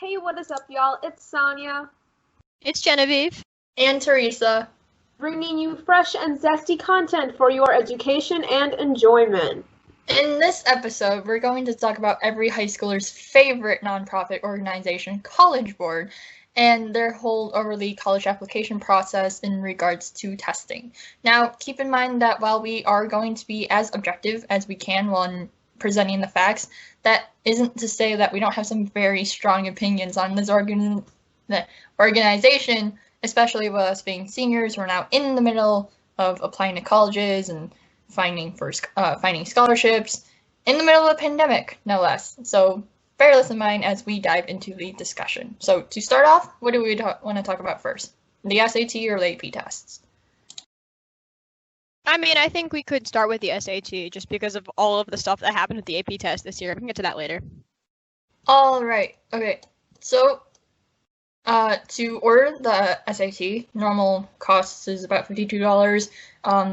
Hey, what is up, y'all? It's Sonia, It's Genevieve. And Teresa. bringing you fresh and zesty content for your education and enjoyment. In this episode, we're going to talk about every high schooler's favorite nonprofit organization, CollegeBoard, and their hold over the college application process in regards to testing. Now, keep in mind that while we are going to be as objective as we can when presenting the facts, that isn't to say that we don't have some very strong opinions on this organization, especially with us being seniors. We're now in the middle of applying to colleges and finding scholarships in the middle of a pandemic, no less. So bear this in mind as we dive into the discussion. So to start off, what do we want to talk about first? The SAT or the AP tests? I think we could start with the SAT just because of all of the stuff that happened with the AP test this year. We can get to that later. All right. Okay. So to order the SAT, normal cost is about $52.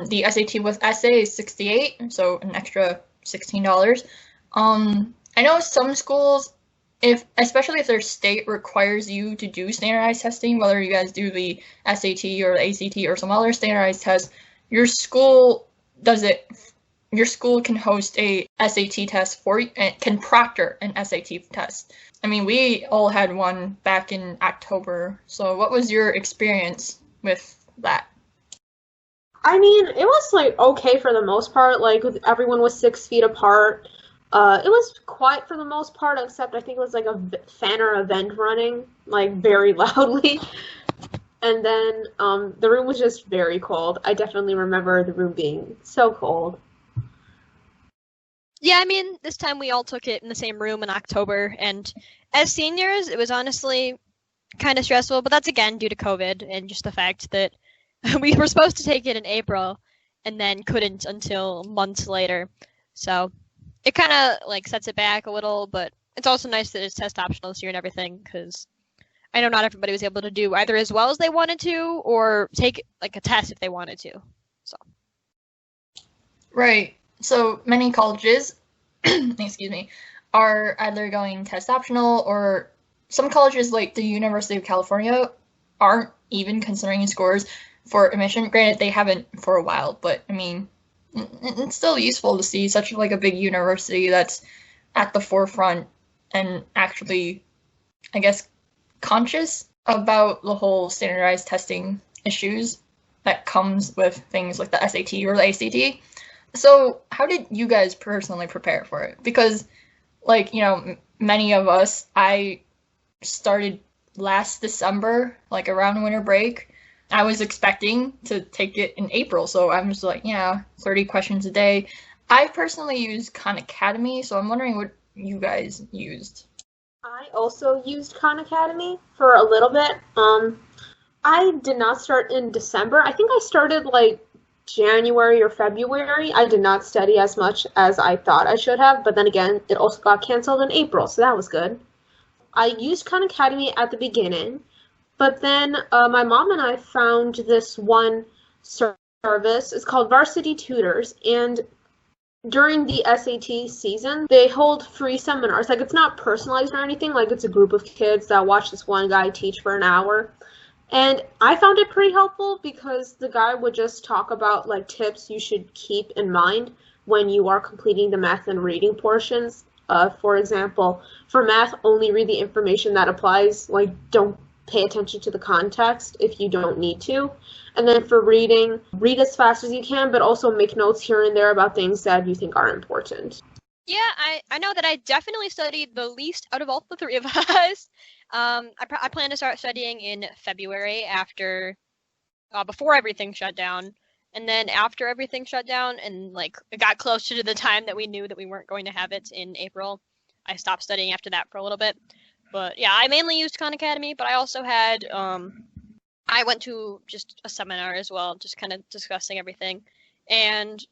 The SAT with essay is $68, so an extra $16. I know some schools, especially if their state requires you to do standardized testing, whether you guys do the SAT or the ACT or some other standardized test, your school does it. Your school can host a SAT test for you and can proctor an SAT test. I mean, we all had one back in October. So what was your experience with that? I mean, it was okay for the most part. Everyone was 6 feet apart. It was quiet for the most part, except I think it was like a fan or event running very loudly. And then the room was just very cold. I definitely remember the room being so cold. Yeah, this time we all took it in the same room in October, and as seniors, it was honestly kind of stressful, but that's again due to COVID and just the fact that we were supposed to take it in April and then couldn't until months later. So it kind of sets it back a little, but it's also nice that it's test optional this year and everything, because I know not everybody was able to do either as well as they wanted to or take a test if they wanted to. So. Right. So many colleges, excuse me, are either going test optional, or some colleges like the University of California aren't even considering scores for admission. Granted, they haven't for a while, but it's still useful to see such a big university that's at the forefront and actually, I guess, conscious about the whole standardized testing issues that comes with things like the SAT or the ACT. So how did you guys personally prepare for it? Because, many of us, I started last December, around winter break. I was expecting to take it in April, so I'm just 30 questions a day. I personally use Khan Academy, so I'm wondering what you guys used. I also used Khan Academy for a little bit. I did not start in December. I think I started January or February. I did not study as much as I thought I should have, but then again, it also got canceled in April, so that was good. I used Khan Academy at the beginning, but then my mom and I found this one service. It's called Varsity Tutors, and during the SAT season, they hold free seminars. It's not personalized or anything. It's a group of kids that watch this one guy teach for an hour. And I found it pretty helpful because the guy would just talk about tips you should keep in mind when you are completing the math and reading portions. For example, for math, only read the information that applies. Don't pay attention to the context if you don't need to. And then for reading, read as fast as you can, but also make notes here and there about things that you think are important. Yeah, I know that I definitely studied the least out of all the three of us. I plan to start studying in February before everything shut down. And then after everything shut down and it got closer to the time that we knew that we weren't going to have it in April, I stopped studying after that for a little bit. But yeah, I mainly used Khan Academy, but I also had, I went to just a seminar as well, just kind of discussing everything. And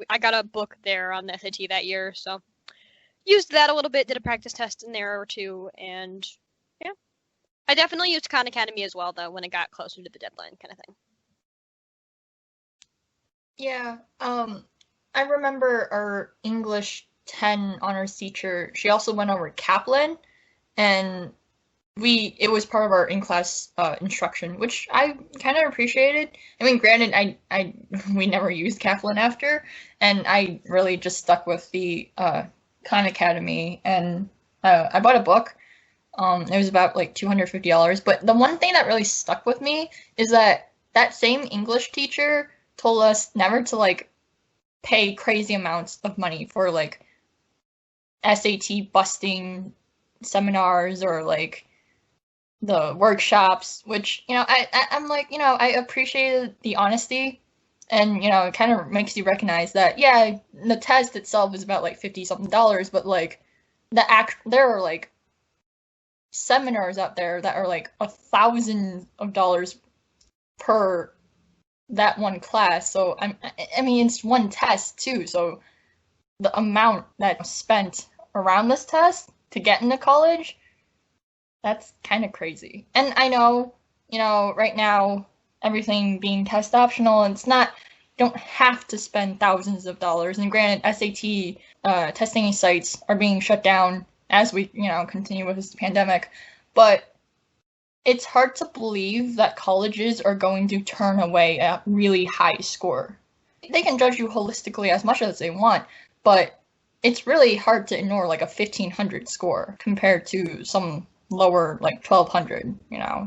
I got a book there on the SAT that year, so used that a little bit, did a practice test in there or two, and yeah. I definitely used Khan Academy as well, though, when it got closer to the deadline kind of thing. Yeah, I remember our English 10 honors teacher, she also went over Kaplan, and it was part of our in-class instruction, which I kind of appreciated. I mean, granted, we never used Kaplan after, and I really just stuck with the Khan Academy, and I bought a book. It was about like $250, but the one thing that really stuck with me is that same English teacher told us never to like pay crazy amounts of money for like SAT busting seminars or like the workshops, which, I'm like, I appreciated the honesty, and, it kind of makes you recognize that, yeah, the test itself is about like 50 something dollars, but like there are like seminars out there that are like $1,000 per that one class. So I mean, it's one test too. So the amount that's spent around this test to get into college, that's kind of crazy. And I know, right now everything being test optional, and it's not, you don't have to spend thousands of dollars. And granted, SAT testing sites are being shut down as we, continue with this pandemic. But it's hard to believe that colleges are going to turn away a really high score. They can judge you holistically as much as they want, but it's really hard to ignore like a 1,500 score compared to some lower like 1,200,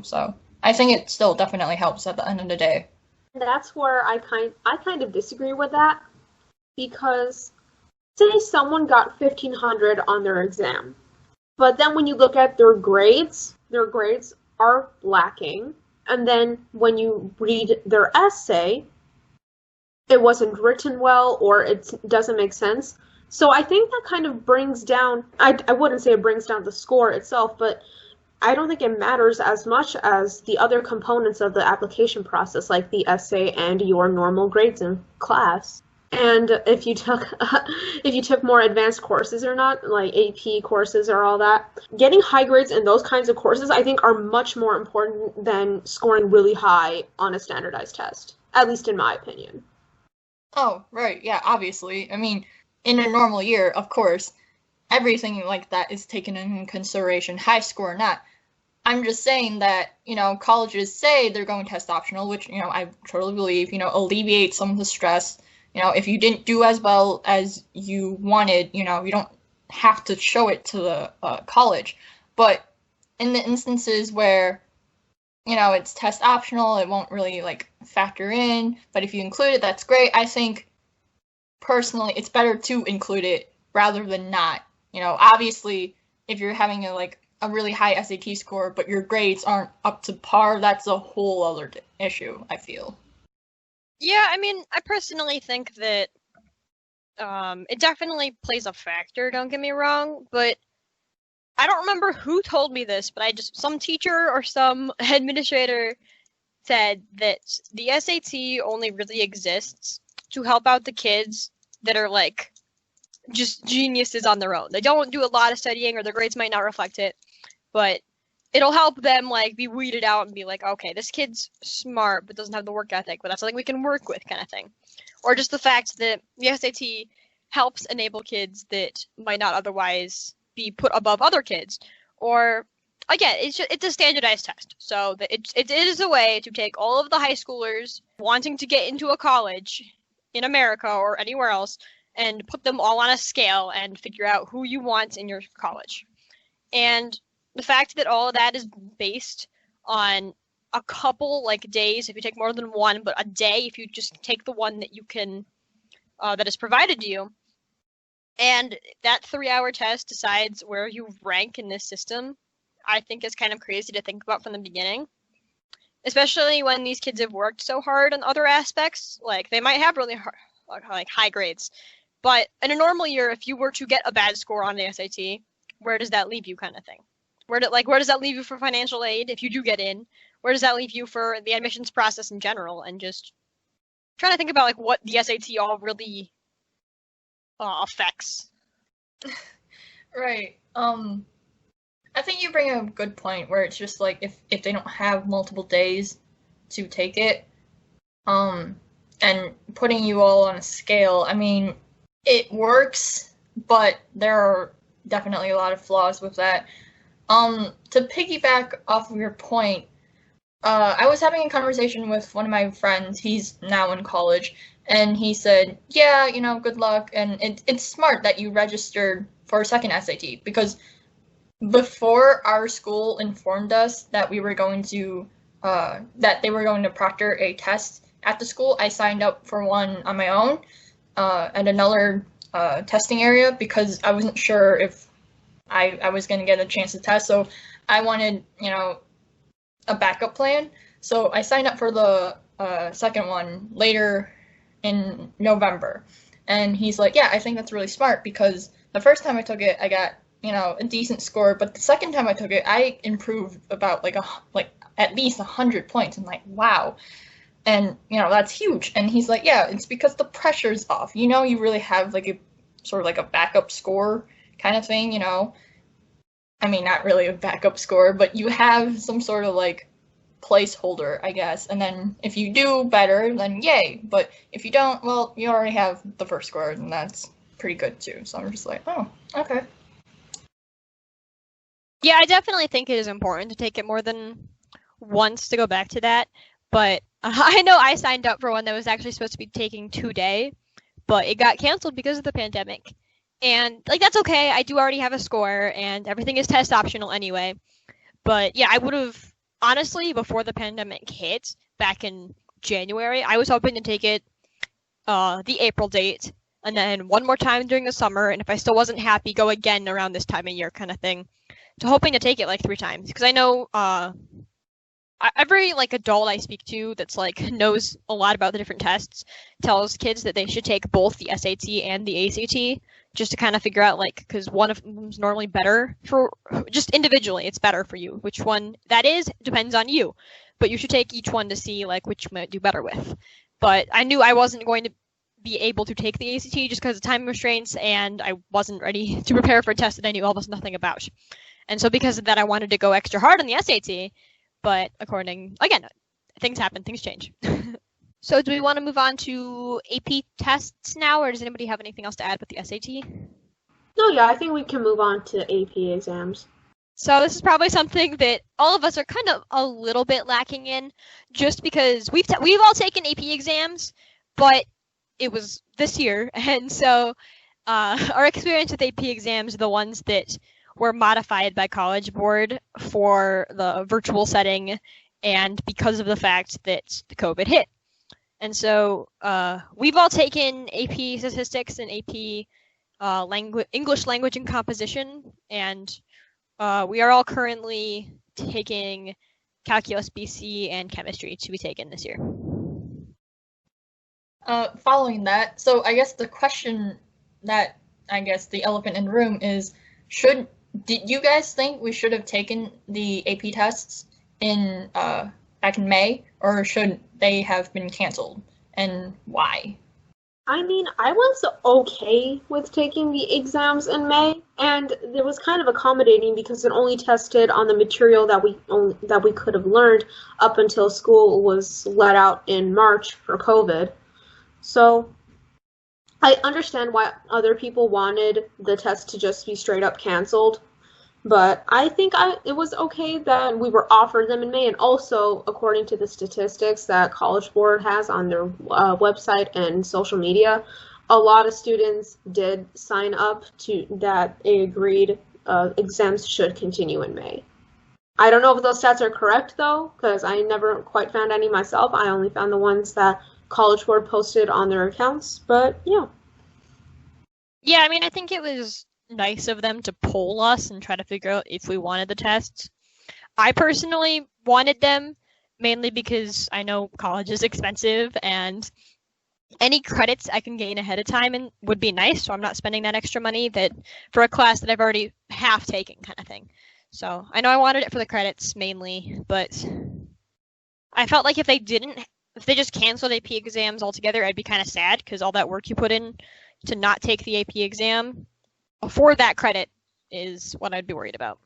So I think it still definitely helps at the end of the day. That's where I kind of disagree with that, because say someone got 1,500 on their exam, but then when you look at their grades are lacking, and then when you read their essay, it wasn't written well or it doesn't make sense. So I think that kind of brings down, I wouldn't say it brings down the score itself, but I don't think it matters as much as the other components of the application process, like the essay and your normal grades in class. And if you took more advanced courses or not, like AP courses or all that, getting high grades in those kinds of courses, I think, are much more important than scoring really high on a standardized test, at least in my opinion. Oh, right. Yeah, obviously. I mean, in a normal year, of course, everything like that is taken into consideration, high score or not. I'm just saying that, colleges say they're going test optional, which, I totally believe, alleviate some of the stress. If you didn't do as well as you wanted, you don't have to show it to the college. But in the instances where, it's test optional, it won't really like factor in. But if you include it, that's great. I think personally, it's better to include it rather than not. Obviously, if you're having a really high SAT score, but your grades aren't up to par, that's a whole other issue, I feel. Yeah, I mean, I personally think that it definitely plays a factor, don't get me wrong, but I don't remember who told me this, but some teacher or some administrator said that the SAT only really exists to help out the kids that are like just geniuses on their own. They don't do a lot of studying, or their grades might not reflect it, but it'll help them like be weeded out and be like, okay, this kid's smart but doesn't have the work ethic, but that's something we can work with, kind of thing. Or just the fact that the SAT helps enable kids that might not otherwise be put above other kids. Or again, it's a standardized test, so that it is a way to take all of the high schoolers wanting to get into a college in America or anywhere else and put them all on a scale and figure out who you want in your college. And the fact that all of that is based on a couple days, if you take more than one, but a day if you just take the one that you can, that is provided to you, and that 3-hour test decides where you rank in this system, I think is kind of crazy to think about from the beginning. Especially when these kids have worked so hard on other aspects. Like, they might have really high grades. But in a normal year, if you were to get a bad score on the SAT, where does that leave you, kind of thing? Where does that leave you for financial aid if you do get in? Where does that leave you for the admissions process in general? And just trying to think about what the SAT all really affects. Right. I think you bring a good point where it's just like if they don't have multiple days to take it, and putting you all on a scale, I mean, it works, but there are definitely a lot of flaws with that. To piggyback off of your point, I was having a conversation with one of my friends. He's now in college, and he said, "Yeah, good luck." And it's smart that you registered for a second SAT, because before our school informed us that we were going to, that they were going to proctor a test at the school, I signed up for one on my own at another testing area, because I wasn't sure if I was going to get a chance to test. So I wanted, a backup plan. So I signed up for the second one later in November. And he's like, yeah, I think that's really smart, because the first time I took it, I got, a decent score. But the second time I took it, I improved about like at least 100 points. I'm like, wow. And, that's huge. And he's like, yeah, it's because the pressure's off. You really have like a sort of like a backup score kind of thing, I mean, not really a backup score, but you have some sort of like placeholder, I guess. And then if you do better, then yay. But if you don't, well, you already have the first score, and that's pretty good too. So I'm just like, oh, okay. Yeah, I definitely think it is important to take it more than once to go back to that. But I know I signed up for one that was actually supposed to be taking 2 day, but it got canceled because of the pandemic. And like, that's okay. I do already have a score, and everything is test optional anyway. But yeah, I would have, honestly, before the pandemic hit back in January, I was hoping to take it the April date, and then one more time during the summer, and if I still wasn't happy, go again around this time of year kind of thing. So hoping to take it like 3 times, because I know every like adult I speak to that's like knows a lot about the different tests tells kids that they should take both the SAT and the ACT, just to kind of figure out, like, because one of them's normally better for, just individually, it's better for you. Which one that is depends on you, but you should take each one to see like which you might do better with. But I knew I wasn't going to be able to take the ACT just because of time restraints, and I wasn't ready to prepare for a test that I knew almost nothing about. And so because of that, I wanted to go extra hard on the SAT, but again, things happen, things change. So do we want to move on to AP tests now, or does anybody have anything else to add with the SAT? No, yeah, I think we can move on to AP exams. So this is probably something that all of us are kind of a little bit lacking in, just because we've all taken AP exams, but it was this year, and so our experience with AP exams are the ones that were modified by CollegeBoard for the virtual setting, and because of the fact that the COVID hit. And so we've all taken AP Statistics and AP English Language and Composition, and we are all currently taking Calculus BC and Chemistry to be taken this year. Following that, so I guess the question that, I guess the elephant in the room is, did you guys think we should have taken the AP tests in back in May, or should they have been canceled, and why? I mean, I was okay with taking the exams in May, and it was kind of accommodating because it only tested on the material that we could have learned up until school was let out in March for COVID. So I understand why other people wanted the test to just be straight up canceled, but I think it was okay that we were offered them in May, and also according to the statistics that CollegeBoard has on their website and social media, a lot of students did sign up to that they agreed exams should continue in May. I don't know if those stats are correct though, because I never quite found any myself. I only found the ones that CollegeBoard posted on their accounts, but yeah. Yeah, I mean, I think it was nice of them to poll us and try to figure out if we wanted the tests. I personally wanted them, mainly because I know college is expensive, and any credits I can gain ahead of time would be nice, so I'm not spending that extra money that for a class that I've already half taken kind of thing. So I know I wanted it for the credits mainly, but I felt like if they just canceled AP exams altogether, I'd be kind of sad, because all that work you put in to not take the AP exam for that credit is what I'd be worried about.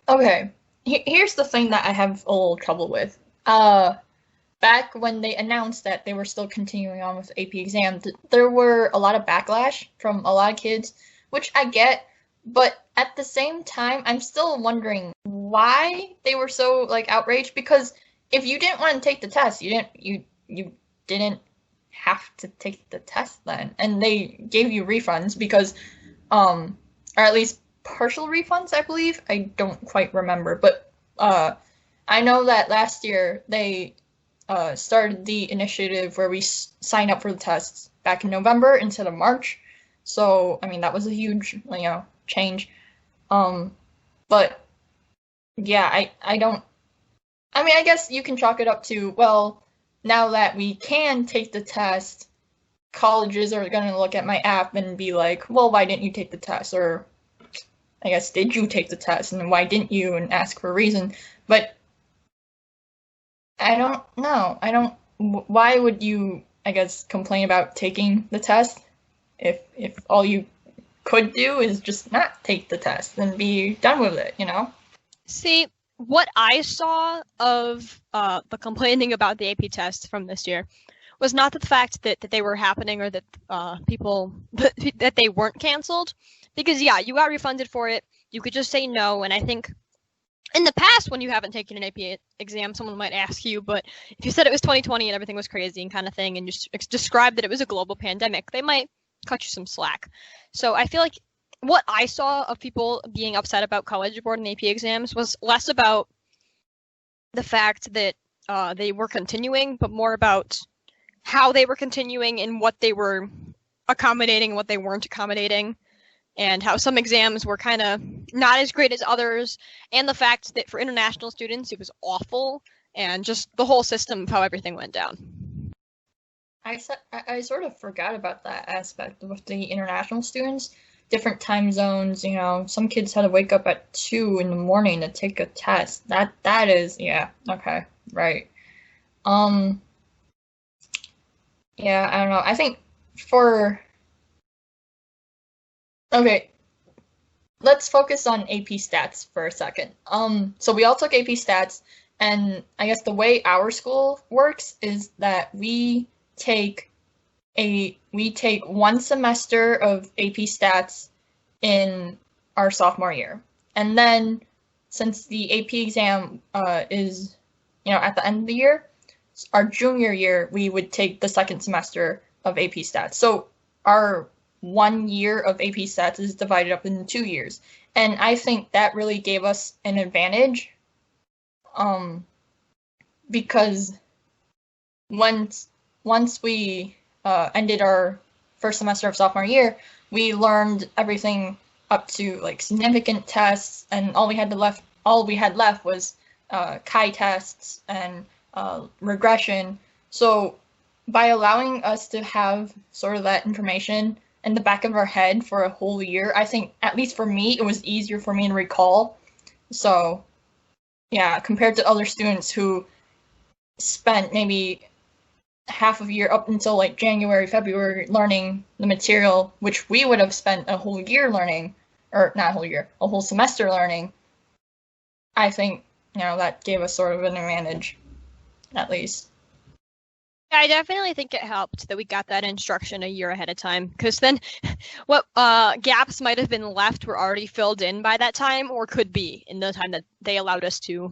Okay, here's the thing that I have a little trouble with. Back when they announced that they were still continuing on with AP exams, there were a lot of backlash from a lot of kids, which I get, But at the same time, I'm still wondering why they were so like outraged, because if you didn't want to take the test, you didn't have to take the test then. And they gave you refunds because or at least partial refunds, I believe. I don't quite remember, but I know that last year they started the initiative where we signed up for the tests back in November instead of March. So, I mean, that was a huge, change. But yeah, I don't, I mean, I guess you can chalk it up to, well, now that we can take the test, colleges are going to look at my app and be like, well, why didn't you take the test? Or I guess, did you take the test and why didn't you, and ask for a reason. But I don't know. Why would you, I guess, complain about taking the test if all you could do is just not take the test and be done with it, See, what I saw of the complaining about the AP test from this year was not the fact that they were happening or that that they weren't canceled. Because, yeah, you got refunded for it. You could just say no. And I think in the past, when you haven't taken an AP exam, someone might ask you. But if you said it was 2020 and everything was crazy and kind of thing, and you described that it was a global pandemic, they might cut you some slack. So I feel like what I saw of people being upset about CollegeBoard and AP exams was less about the fact that they were continuing, but more about how they were continuing and what they were accommodating and what they weren't accommodating, and how some exams were kind of not as great as others, and the fact that for international students it was awful, and just the whole system of how everything went down. I sort of forgot about that aspect with the international students. Different time zones, some kids had to wake up at 2 in the morning to take a test. That is, yeah, okay, right. Yeah, I don't know. I think okay, let's focus on AP stats for a second. So we all took AP stats, and I guess the way our school works is that we take 1 semester of AP stats in our sophomore year. And then since the AP exam is, at the end of the year, our junior year, we would take the 2nd semester of AP stats. So our 1 year of AP stats is divided up into 2 years. And I think that really gave us an advantage, because once we ended our first semester of sophomore year, we learned everything up to like significant tests, and all we had left was chi tests and regression. So by allowing us to have sort of that information in the back of our head for a whole year, I think, at least for me, it was easier for me to recall. So yeah, compared to other students who spent maybe half of year up until like January, February learning the material, which we would have spent a whole year learning, or not a whole year, a whole semester learning. I think, that gave us sort of an advantage, at least. I definitely think it helped that we got that instruction a year ahead of time, because then what gaps might have been left were already filled in by that time, or could be in the time that they allowed us to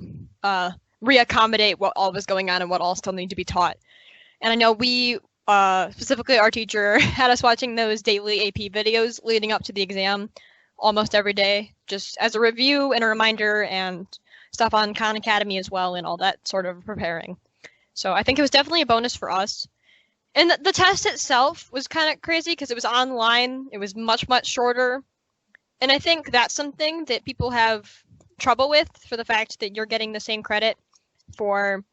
reaccommodate what all was going on and what all still needed to be taught. And I know we, specifically our teacher, had us watching those daily AP videos leading up to the exam almost every day, just as a review and a reminder, and stuff on Khan Academy as well, and all that sort of preparing. So I think it was definitely a bonus for us. And the test itself was kind of crazy because it was online. It was much, much shorter. And I think that's something that people have trouble with, for the fact that you're getting the same credit for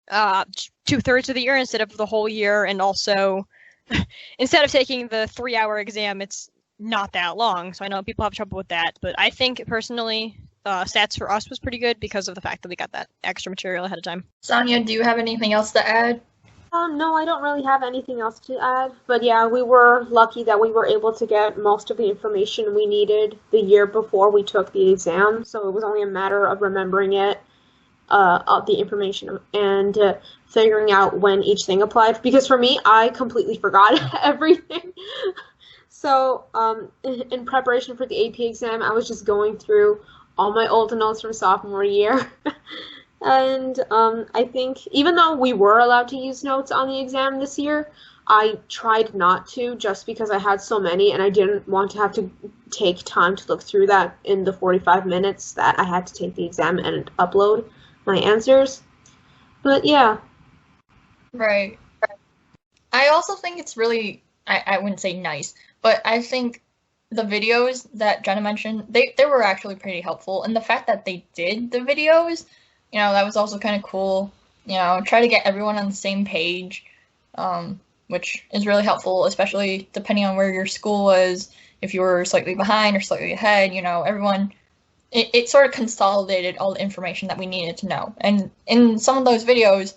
2/3 of the year instead of the whole year. And also, instead of taking the 3-hour exam, it's not that long. So I know people have trouble with that. But I think personally, stats for us was pretty good because of the fact that we got that extra material ahead of time. Sonia, do you have anything else to add? No, I don't really have anything else to add. But yeah, we were lucky that we were able to get most of the information we needed the year before we took the exam. So it was only a matter of remembering it, of the information, and figuring out when each thing applied. Because for me, I completely forgot everything. So, in preparation for the AP exam, I was just going through all my old notes from sophomore year. And I think even though we were allowed to use notes on the exam this year, I tried not to just because I had so many and I didn't want to have to take time to look through that in the 45 minutes that I had to take the exam and upload my answers. But yeah. Right. I also think it's really, I wouldn't say nice, but I think the videos that Jenna mentioned, they were actually pretty helpful. And the fact that they did the videos, that was also kind of cool. Try to get everyone on the same page, which is really helpful, especially depending on where your school was. If you were slightly behind or slightly ahead, everyone, it sort of consolidated all the information that we needed to know. And in some of those videos,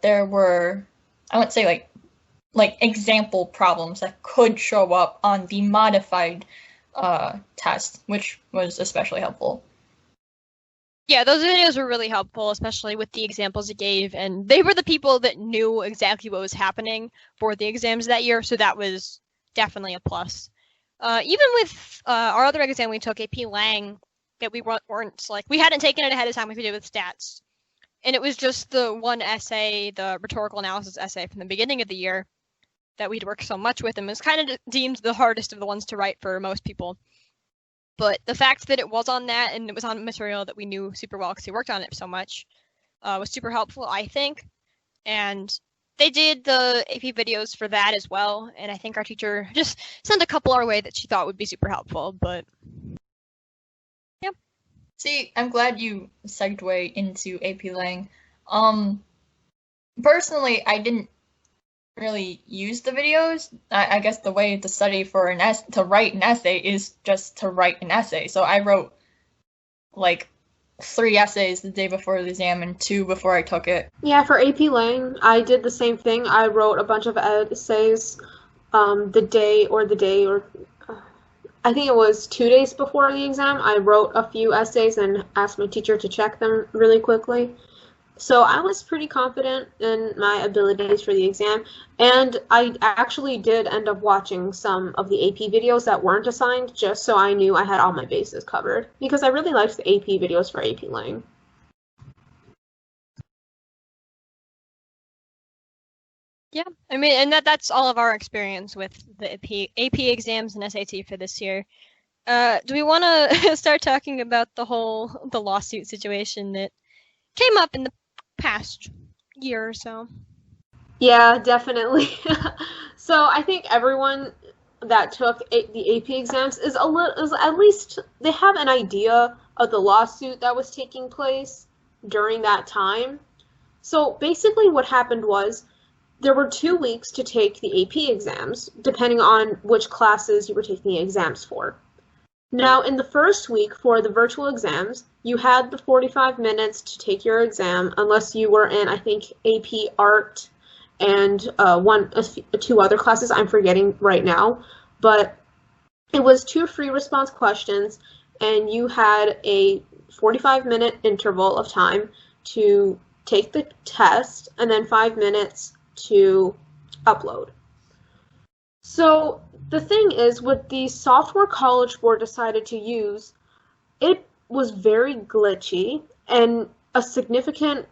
there were, I wouldn't say like example problems that could show up on the modified test, which was especially helpful. Yeah, those videos were really helpful, especially with the examples it gave, and they were the people that knew exactly what was happening for the exams that year, so that was definitely a plus. Even with our other exam we took, AP Lang, that we weren't we hadn't taken it ahead of time like we did with stats, and it was just the one essay, the rhetorical analysis essay from the beginning of the year that we'd worked so much with, and was kind of deemed the hardest of the ones to write for most people. But the fact that it was on that and it was on material that we knew super well because we worked on it so much was super helpful, I think. And they did the AP videos for that as well. And I think our teacher just sent a couple our way that she thought would be super helpful. But yeah. See, I'm glad you segued into AP Lang. Personally, I didn't really use the videos. I guess the way to study for to write an essay is just to write an essay. So I wrote 3 essays the day before the exam and 2 before I took it. Yeah, for AP Lang, I did the same thing. I wrote a bunch of essays the day I think it was 2 days before the exam. I wrote a few essays and asked my teacher to check them really quickly. So I was pretty confident in my abilities for the exam, and I actually did end up watching some of the AP videos that weren't assigned just so I knew I had all my bases covered, because I really liked the AP videos for AP Lang. Yeah, I mean, and that's all of our experience with the AP exams and SAT for this year. Do we want to start talking about the lawsuit situation that came up in the past year or so? Yeah, definitely. So I think everyone that took the AP exams is at least they have an idea of the lawsuit that was taking place during that time. So basically what happened was there were 2 weeks to take the AP exams, depending on which classes you were taking the exams for. Now, in the first week for the virtual exams, you had the 45 minutes to take your exam, unless you were in, I think, AP Art and 2 other classes I'm forgetting right now. But it was 2 free response questions, and you had a 45-minute interval of time to take the test, and then 5 minutes to upload. So the thing is, with the software CollegeBoard decided to use, it was very glitchy, and a significant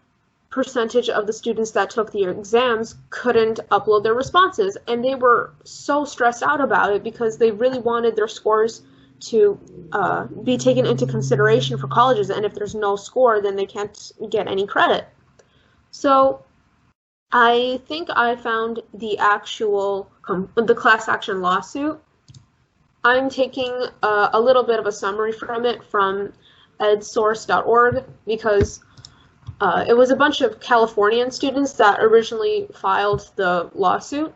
percentage of the students that took the exams couldn't upload their responses, and they were so stressed out about it because they really wanted their scores to be taken into consideration for colleges, and if there's no score, then they can't get any credit. So I think I found the class action lawsuit. I'm taking a little bit of a summary from it from edsource.org because it was a bunch of Californian students that originally filed the lawsuit.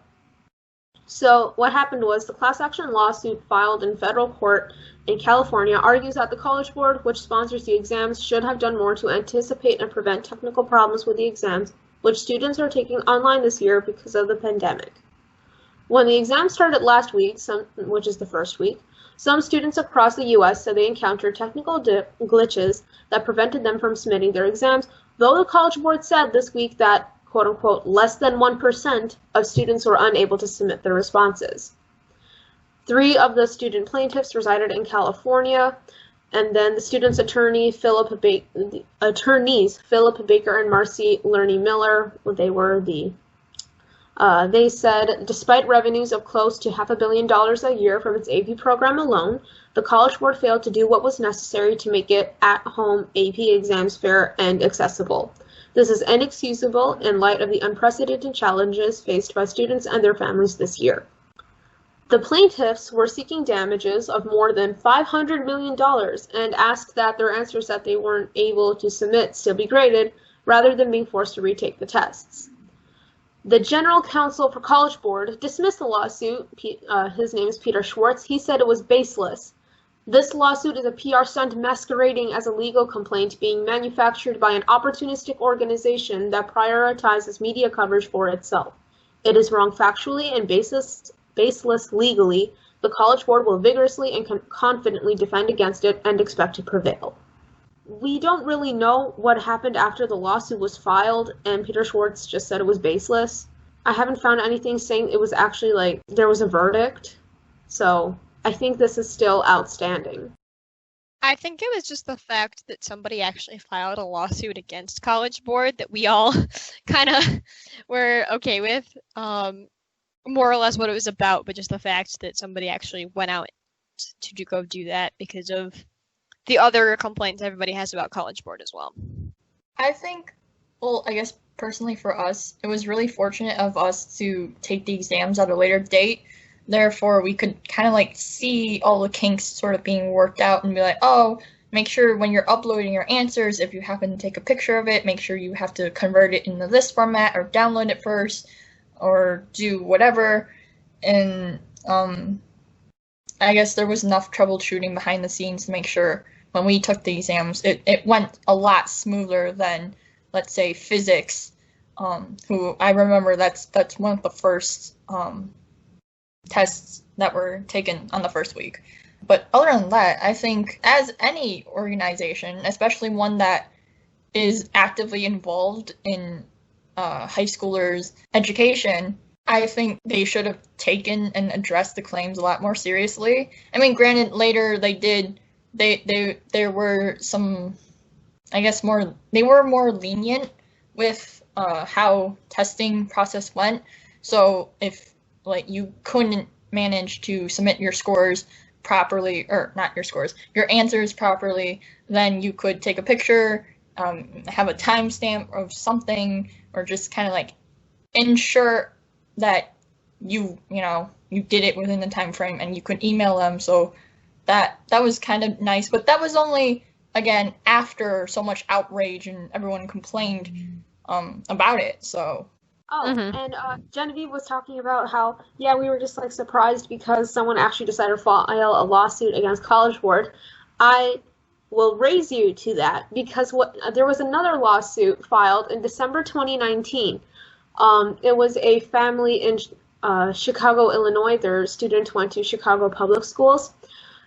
So what happened was the class action lawsuit filed in federal court in California argues that the College Board, which sponsors the exams, should have done more to anticipate and prevent technical problems with the exams, which students are taking online this year because of the pandemic. When the exam started last week, which is the first week, some students across the U.S. said they encountered technical glitches that prevented them from submitting their exams, though the College Board said this week that, quote-unquote, less than 1% of students were unable to submit their responses. 3 of the student plaintiffs resided in California, and then the students' attorneys, Philip Baker and Marcy Lerny Miller, they said, despite revenues of close to $500 million a year from its AP program alone, the College Board failed to do what was necessary to make it at-home AP exams fair and accessible. This is inexcusable in light of the unprecedented challenges faced by students and their families this year. The plaintiffs were seeking damages of more than $500 million and asked that their answers that they weren't able to submit still be graded, rather than being forced to retake the tests. The general counsel for College Board dismissed the lawsuit. His name is Peter Schwartz. He said it was baseless. This lawsuit is a PR stunt masquerading as a legal complaint being manufactured by an opportunistic organization that prioritizes media coverage for itself. It is wrong factually and baseless legally. The College Board will vigorously and confidently defend against it and expect to prevail. We don't really know what happened after the lawsuit was filed, and Peter Schwartz just said it was baseless. I haven't found anything saying it was actually there was a verdict, so I think this is still outstanding. I think it was just the fact that somebody actually filed a lawsuit against College Board that we all kind of were okay with, more or less what it was about, but just the fact that somebody actually went out to go do that because of the other complaints everybody has about College Board as well. I think, I guess personally for us, it was really fortunate of us to take the exams at a later date. Therefore, we could kind of see all the kinks sort of being worked out and be like, oh, make sure when you're uploading your answers, if you happen to take a picture of it, make sure you have to convert it into this format or download it first or do whatever. And I guess there was enough troubleshooting behind the scenes to make sure when we took the exams, it went a lot smoother than, let's say, physics, who I remember that's one of the first tests that were taken on the first week. But other than that, I think as any organization, especially one that is actively involved in high schoolers' education, I think they should have taken and addressed the claims a lot more seriously. I mean, granted, later there were some, I guess, they were more lenient with how testing process went. So if you couldn't manage to submit your scores properly, or not your scores, your answers properly, then you could take a picture, have a timestamp of something, or just kind of ensure that you did it within the time frame, and you could email them. So that was kind of nice, but that was only, again, after so much outrage and everyone complained about it. So and Genevieve was talking about how, we were just surprised because someone actually decided to file a lawsuit against College Board. I will raise you to that because there was another lawsuit filed in December 2019. It was a family in Chicago, Illinois. Their student went to Chicago public schools.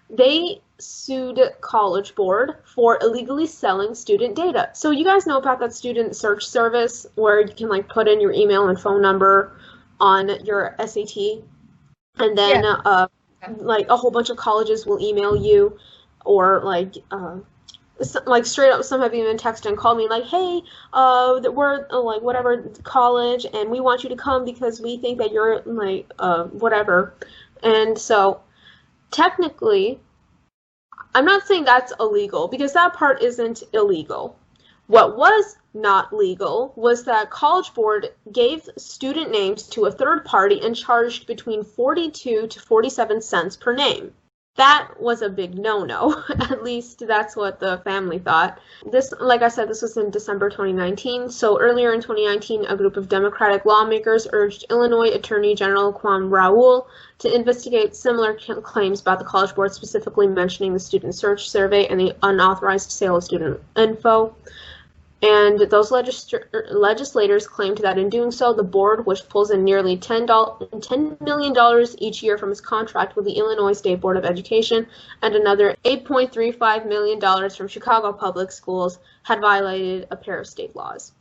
They sued College Board for illegally selling student data. So you guys know about that student search service where you can put in your email and phone number on your SAT, and then a whole bunch of colleges will email you, or straight up, some have even texted and called me hey, we're whatever college, and we want you to come because we think that you're whatever. And so technically, I'm not saying that's illegal because that part isn't illegal. What was not legal was that College Board gave student names to a third party and charged between 42 to 47 cents per name. That was a big no-no. At least that's what the family thought. This, like I said, this was in December 2019. So earlier in 2019, a group of Democratic lawmakers urged Illinois Attorney General Kwame Raoul to investigate similar claims about the College Board, specifically mentioning the student search survey and the unauthorized sale of student info. And those legislators claimed that in doing so, the board, which pulls in nearly $10 million each year from its contract with the Illinois State Board of Education and another $8.35 million from Chicago Public Schools, had violated a pair of state laws.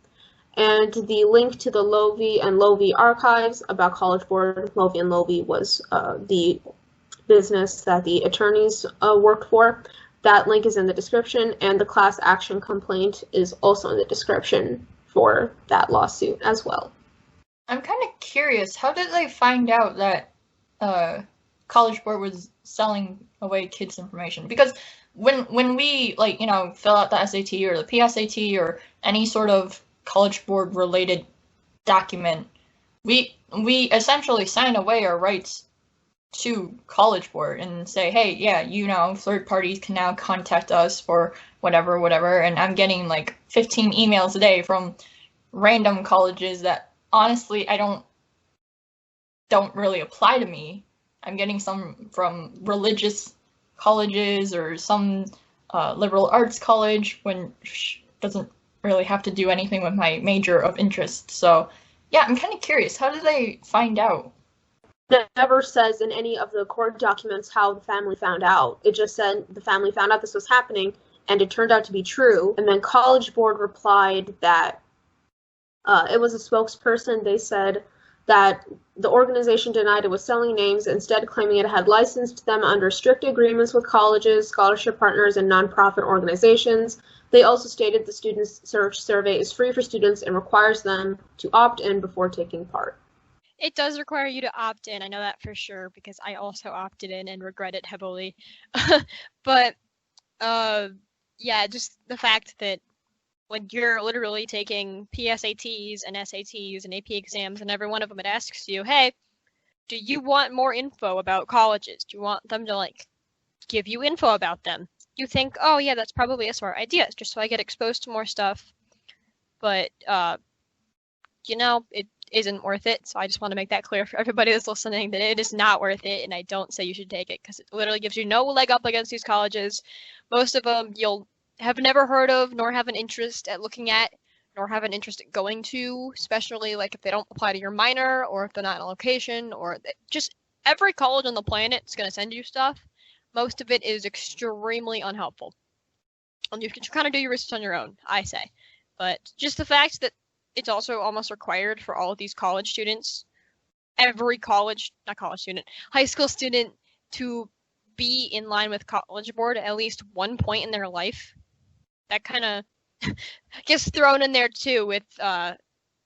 And the link to the Loevey and Loevey archives about College Board, Loevey and Loevey was the business that the attorneys worked for. That link is in the description, and the class action complaint is also in the description for that lawsuit as well. I'm kind of curious, how did they find out that CollegeBoard was selling away kids' information? Because when we, like, you know, fill out the SAT or the PSAT or any sort of CollegeBoard related document, we essentially sign away our rights to CollegeBoard and say, hey, yeah, you know, third parties can now contact us for whatever, and I'm getting like 15 emails a day from random colleges that honestly I don't really apply to me. I'm getting some from religious colleges or some liberal arts college, which doesn't really have to do anything with my major of interest. So yeah, I'm kind of curious, how did they find out? It never says in any of the court documents how the family found out. It just said the family found out this was happening, and it turned out to be true. And then CollegeBoard replied that it was a spokesperson. They said that the organization denied it was selling names, instead claiming it had licensed them under strict agreements with colleges, scholarship partners, and nonprofit organizations. They also stated the Student Search survey is free for students and requires them to opt in before taking part. It does require you to opt in. I know that for sure because I also opted in and regret it heavily. But yeah, just the fact that when you're literally taking PSATs and SATs and AP exams, and every one of them it asks you, hey, do you want more info about colleges? Do you want them to like give you info about them? You think, oh yeah, that's probably a smart idea, just so I get exposed to more stuff. But you know, it isn't worth it. So I just want to make that clear for everybody that's listening that it is not worth it, and I don't say you should take it because it literally gives you no leg up against these colleges. Most of them you'll have never heard of, nor have an interest at looking at, nor have an interest at going to, especially like if they don't apply to your minor or if they're not in a location, or just every college on the planet is going to send you stuff. Most of it is extremely unhelpful. And you can kind of do your research on your own, I say. But just the fact that it's also almost required for all of these college students, every high school student to be in line with CollegeBoard at least one point in their life. That kind of gets thrown in there too with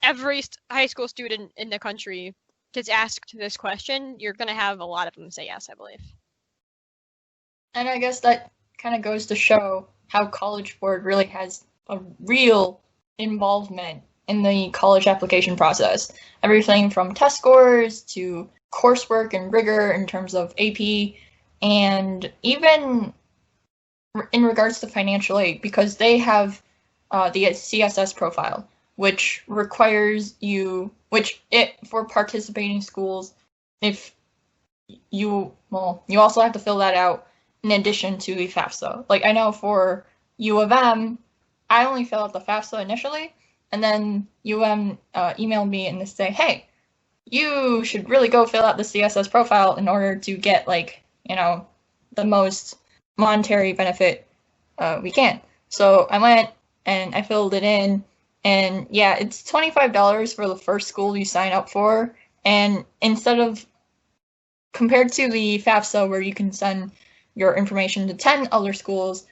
every high school student in the country gets asked this question. You're going to have a lot of them say yes, I believe. And I guess that kind of goes to show how CollegeBoard really has a real involvement in the college application process. Everything from test scores to coursework and rigor in terms of AP, and even in regards to financial aid, because they have the CSS Profile, which requires you, for participating schools, if you also have to fill that out in addition to the FAFSA. Like I know for U of M, I only fill out the FAFSA initially, and then UM emailed me and they say, hey, you should really go fill out the CSS Profile in order to get, like, you know, the most monetary benefit we can. So I went and I filled it in, and yeah, it's $25 for the first school you sign up for, and instead of, compared to the FAFSA where you can send your information to 10 other schools,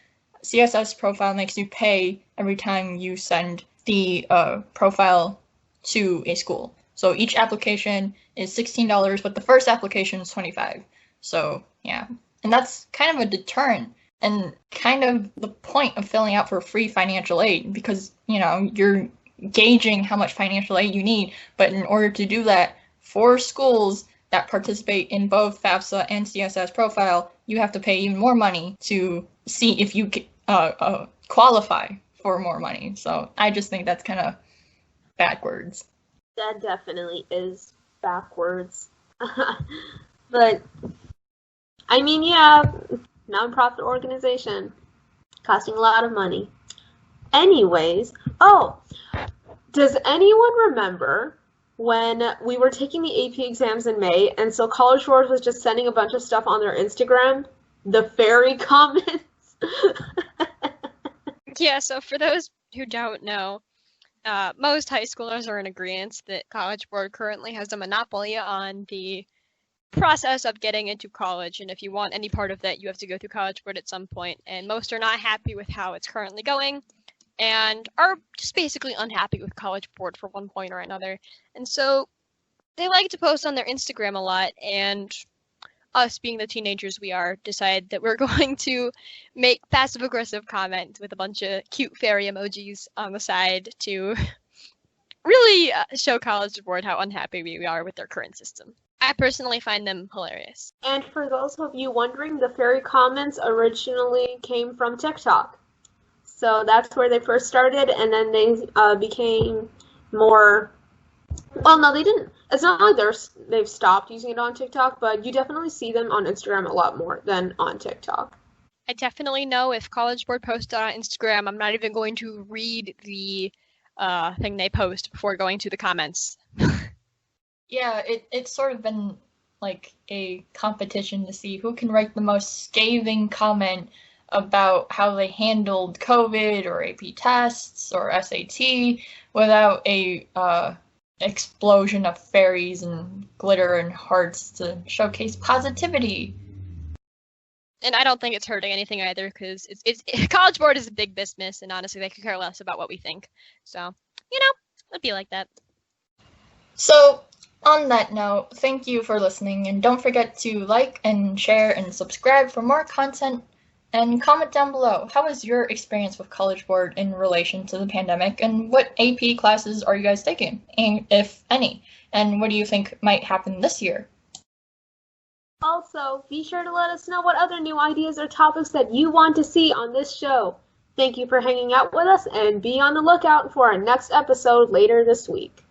CSS Profile makes you pay every time you send the profile to a school. So each application is $16, but the first application is $25. So yeah, and that's kind of a deterrent and kind of the point of filling out for free financial aid, because, you know, you're gauging how much financial aid you need, but in order to do that for schools that participate in both FAFSA and CSS Profile, you have to pay even more money to see if you qualify for more money. So I just think that's kind of backwards. That definitely is backwards. But I mean, yeah, nonprofit organization costing a lot of money. Anyways, does anyone remember when we were taking the AP exams in May, and so CollegeBoard was just sending a bunch of stuff on their Instagram? The fairy comments. Yeah, so for those who don't know, most high schoolers are in agreement that CollegeBoard currently has a monopoly on the process of getting into college, and if you want any part of that, you have to go through CollegeBoard at some point, and most are not happy with how it's currently going, and are just basically unhappy with CollegeBoard for one point or another, and so they like to post on their Instagram a lot, and us being the teenagers we are, decide that we're going to make passive-aggressive comments with a bunch of cute fairy emojis on the side to really show CollegeBoard how unhappy we are with their current system. I personally find them hilarious. And for those of you wondering, the fairy comments originally came from TikTok. So that's where they first started, and then they became more... Well, no, they didn't. It's not like they've stopped using it on TikTok, but you definitely see them on Instagram a lot more than on TikTok. I definitely know if CollegeBoard posted on Instagram, I'm not even going to read the thing they post before going to the comments. Yeah, it's sort of been like a competition to see who can write the most scathing comment about how they handled COVID or AP tests or SAT without a explosion of fairies and glitter and hearts to showcase positivity. And I don't think it's hurting anything either, because it's CollegeBoard is a big business, and honestly, they could care less about what we think. So, it'd be like that. So, on that note, thank you for listening, and don't forget to like and share and subscribe for more content, and comment down below. How was your experience with CollegeBoard in relation to the pandemic, and what AP classes are you guys taking, if any, and what do you think might happen this year? Also, be sure to let us know what other new ideas or topics that you want to see on this show. Thank you for hanging out with us, and be on the lookout for our next episode later this week.